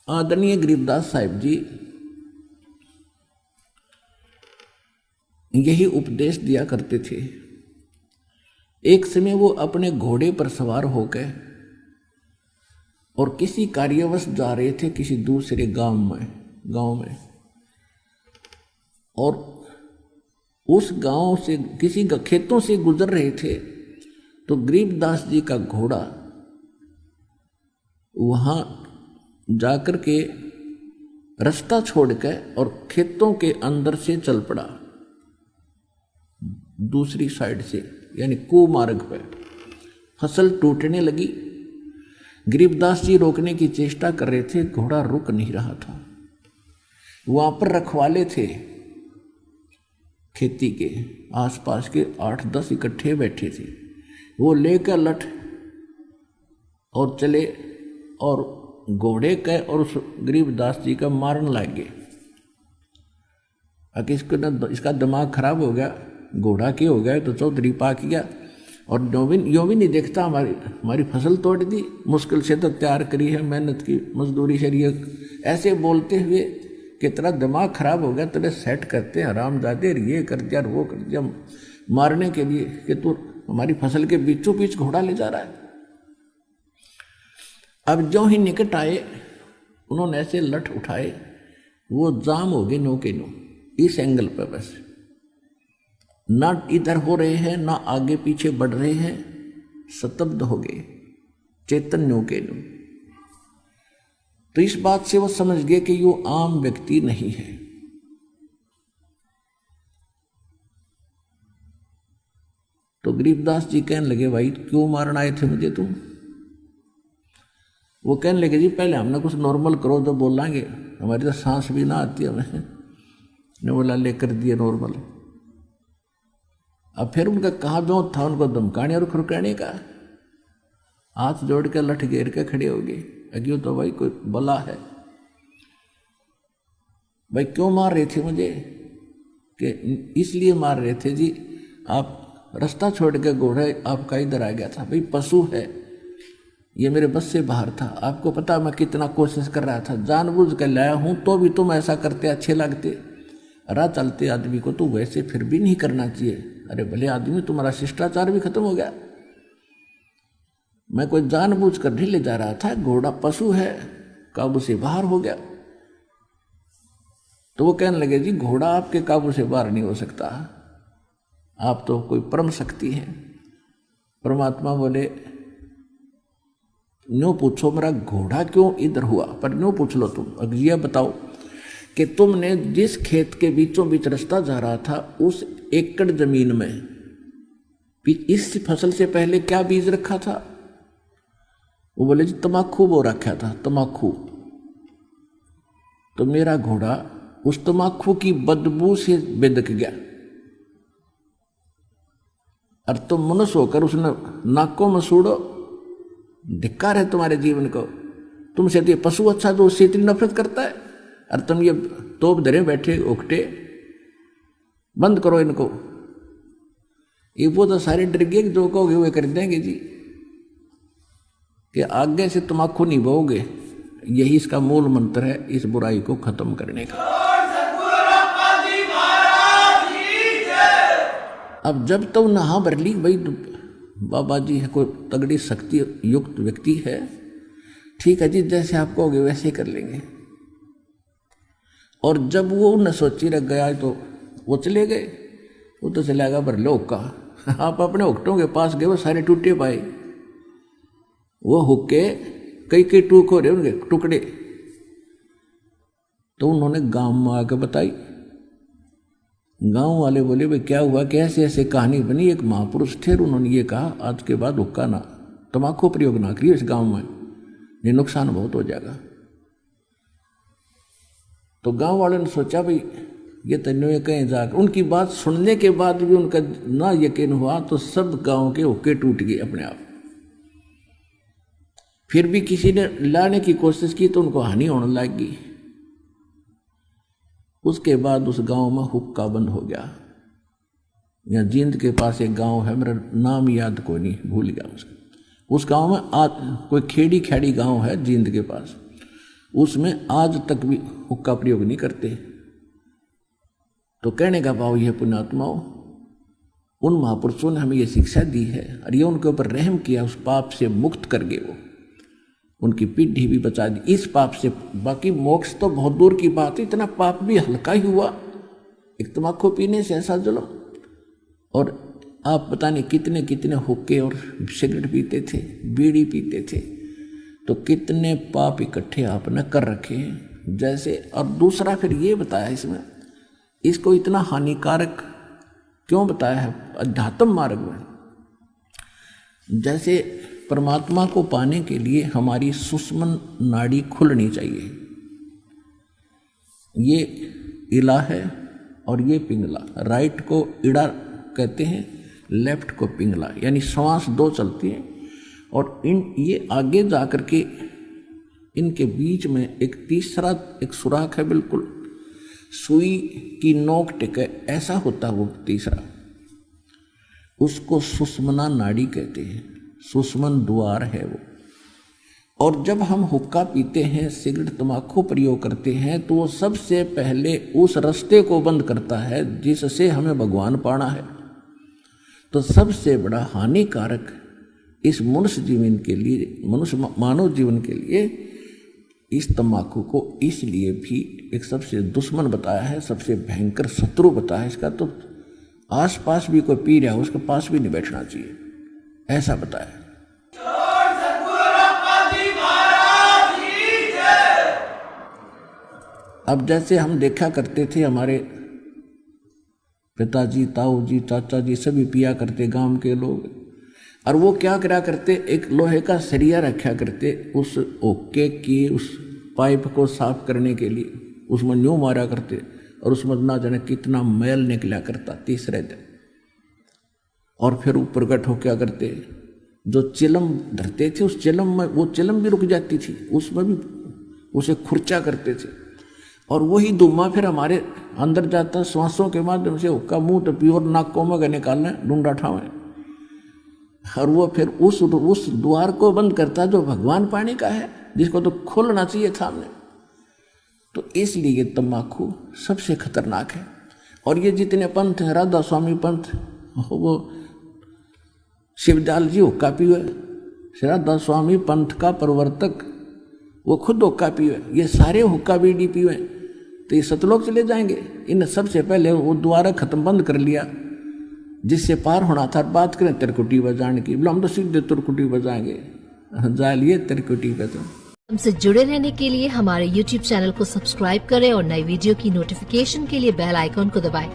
आदरणीय गरीबदास साहिब जी यही उपदेश दिया करते थे। एक समय वो अपने घोड़े पर सवार होकर और किसी कार्यवश जा रहे थे किसी दूसरे गांव में और उस गांव से किसी खेतों से गुजर रहे थे तो गरीबदास जी का घोड़ा वहां जाकर के रास्ता छोड़कर और खेतों के अंदर से चल पड़ा दूसरी साइड से, यानी कुमार्ग पर। फसल टूटने लगी। गरीबदास जी रोकने की चेष्टा कर रहे थे, घोड़ा रुक नहीं रहा था। वहां पर रखवाले थे खेती के, आसपास के 8-10 इकट्ठे बैठे थे। वो लेकर लठ और चले और घोड़े का और उस गरीबदास जी का मारने लगे। अगर इसका दिमाग खराब हो गया, घोड़ा के हो गया तो चौधरी पाक गया और यो भी नहीं देखता हमारी फसल तोड़ दी, मुश्किल से तो तैयार करी है, मेहनत की मजदूरी शरीय। ऐसे बोलते हुए कि तेरा दिमाग खराब हो गया, तेरे सेट करते हैं हरामजादे, ये कर दिया वो कर दिया मारने के लिए कि तू हमारी फसल के बीचों बीच घोड़ा ले जा रहा है। अब जो ही निकट आए उन्होंने ऐसे लठ उठाए, वो जाम हो गए नो के नो इस एंगल पर। बस ना इधर हो रहे हैं ना आगे पीछे बढ़ रहे हैं, स्तब्ध हो गए चैतन्यों के नो। तो इस बात से वो समझ गए कि यो आम व्यक्ति नहीं है। तो गरीबदास जी कहने लगे, भाई क्यों मारना आए थे मुझे तुम? वो कहने लगे, जी पहले हमने कुछ नॉर्मल करो तो बोलेंगे, हमारी तो सांस भी ना आती हमें। ने बोला लेकर दिए नॉर्मल। अब फिर उनका कहाँ जो था, उनको धमकाने और खुरकाने का। हाथ जोड़ के लठ घेर के खड़े हो गए। अगियो तो भाई कोई बला है, भाई क्यों मार रहे थे मुझे? कि इसलिए मार रहे थे जी, आप रास्ता छोड़ के घोड़ा आपका इधर आ गया था। भाई पशु है, ये मेरे बस से बाहर था। आपको पता मैं कितना कोशिश कर रहा था, जानबूझ कर लाया हूं, तो भी तुम ऐसा करते अच्छे लगते। राह चलते आदमी को तो वैसे फिर भी नहीं करना चाहिए। अरे भले आदमी, तुम्हारा शिष्टाचार भी खत्म हो गया। मैं कोई जानबूझ कर नहीं ले जा रहा था, घोड़ा पशु है, काबू से बाहर हो गया। तो वो कहने लगे, जी घोड़ा आपके काबू से बाहर नहीं हो सकता, आप तो कोई परम शक्ति है। परमात्मा बोले, न्यों पूछो मेरा घोड़ा क्यों इधर हुआ, पर न्यों पूछ लो तुम। अब ये बताओ कि तुमने जिस खेत के बीचों बीच रास्ता जा रहा था, उस एकड़ जमीन में इस फसल से पहले क्या बीज रखा था? वो बोले, जी तमाकू बो रखा था, तमाकू। तो मेरा घोड़ा उस तमाकू की बदबू से बेदक गया और तुम मनुष्य होकर उसने नाकों में सूड़ो। धिक्कार है तुम्हारे जीवन को। तुमसे तो ये पशु अच्छा जो उससे इतनी नफरत करता है, और तुम ये तोप धरे बैठे उकटे। बंद करो इनको। ये वो तो सारे डर गए, जो कहोगे वे कर देंगे जी, कि आगे से तमाकू नहीं बोओगे। यही इसका मूल मंत्र है इस बुराई को खत्म करने का। अब जब तो नहा भर ली, भाई बाबा जी है, कोई तगड़ी शक्ति युक्त व्यक्ति है, ठीक है जी, जैसे आप कहोगे वैसे कर लेंगे। और जब वो न सोची रख गया तो वो चले गए। वो तो चला गया पर लोग का। आप अपने हुक्टों के पास गए, वो सारे टूटे पाए। वो हुक्के कई कई टूक हो रहे उनके टुकड़े। तो उन्होंने गांव में आकर बताई। गांव वाले बोले, भाई क्या हुआ, कैसे ऐसे कहानी बनी। एक महापुरुष थे, उन्होंने ये कहा, आज के बाद हुक्का ना, तम्बाकू प्रयोग ना करिए इस गांव में, ये नुकसान बहुत हो जाएगा। तो गांव वालों ने सोचा, भाई ये तन्नो ये कहीं जाकर, उनकी बात सुनने के बाद भी उनका ना यकीन हुआ, तो सब गांव के हुक्के टूट गए अपने आप। फिर भी किसी ने लाने की कोशिश की तो उनको हानि होने लगी। उसके बाद उस गांव में हुक्का बंद हो गया। यहाँ जींद के पास एक गांव है, मेरा नाम याद कोई नहीं, भूल गया उसका। उस गांव में कोई खेड़ी खाड़ी गांव है जींद के पास। उसमें आज तक भी हुक्का प्रयोग नहीं करते। तो कहने का भाव यह पुण्यात्माओं, उन महापुरुषों ने हमें यह शिक्षा दी है और ये उनके ऊपर रहम किया, उस पाप से मुक्त कर गए, वो उनकी पीढ़ी भी बचा दी इस पाप से। बाकी मोक्ष तो बहुत दूर की बात है, इतना पाप भी हल्का ही हुआ एक तम्बाकू पीने से, ऐसा जुल्म। और आप पता नहीं कितने कितने हुक्के और सिगरेट पीते थे, बीड़ी पीते थे, तो कितने पाप इकट्ठे आपने कर रखे हैं जैसे। और दूसरा फिर ये बताया इसमें, इसको इतना हानिकारक क्यों बताया है अध्यात्म मार्ग में। जैसे परमात्मा को पाने के लिए हमारी सुषुम्ना नाड़ी खुलनी चाहिए, ये इला है और ये पिंगला, राइट को इड़ा कहते हैं, लेफ्ट को पिंगला, यानी श्वास दो चलती है। और ये आगे जा कर के इनके बीच में एक तीसरा एक सुराख है, बिल्कुल सुई की नोक टिके ऐसा होता है वो तीसरा, उसको सुषुम्ना नाड़ी कहते हैं, सुषुम्न द्वार है वो। और जब हम हुक्का पीते हैं, सिगरेट तम्बाकू प्रयोग करते हैं, तो वो सबसे पहले उस रास्ते को बंद करता है जिससे हमें भगवान पाना है। तो सबसे बड़ा हानिकारक इस मनुष्य जीवन के लिए, मनुष्य मानव जीवन के लिए इस तम्बाकू को इसलिए भी एक सबसे दुश्मन बताया है, सबसे भयंकर शत्रु बताया है। इसका तो आसपास भी कोई पी रहा है उसके पास भी नहीं बैठना चाहिए, ऐसा बताया। अब जैसे हम देखा करते थे, हमारे पिताजी, ताऊ जी, चाचा जी सभी पिया करते गांव के लोग, और वो क्या करा करते, एक लोहे का सरिया रखा करते उस ओके की उस पाइप को साफ करने के लिए, उसमें न्यू मारा करते और उसमें ना जाने कितना मैल निकला करता तीसरे दिन। और फिर ऊपर गठ हो क्या करते, जो चिलम धरते थे उस चिलम में, वो चिलम भी रुक जाती थी, उसमें भी उसे खुर्चा करते थे। और वही धुआं फिर हमारे अंदर जाता, श्वासों के माध्यम से हुक्का मुंह तो प्योर नाकों में निकालना, डूंडा ठावे, और वो फिर उस द्वार को बंद करता जो भगवान पाने का है, जिसको तो खोलना चाहिए था हमने। तो इसलिए ये तम्बाकू सबसे खतरनाक है। और ये जितने पंथ हैं, राधा स्वामी पंथ, वो शिवदयाल जी हुक्का पीवे, राधा स्वामी पंथ का प्रवर्तक वो खुद हुक्का पीवे, ये सारे हुक्का बीड़ी पीवे, तो ये सतलोक चले जाएंगे। इन सबसे पहले वो द्वारा खत्म बंद कर लिया जिससे पार होना था। बात करें तिरकुटी बजाने की, बोला हम तो सीधे तिरकुटी बजाएंगे, जालिए तिरकुटी बजा। हमसे जुड़े रहने के लिए हमारे YouTube चैनल को सब्सक्राइब करें और नई वीडियो की नोटिफिकेशन के लिए बेल आइकॉन को दबाएं।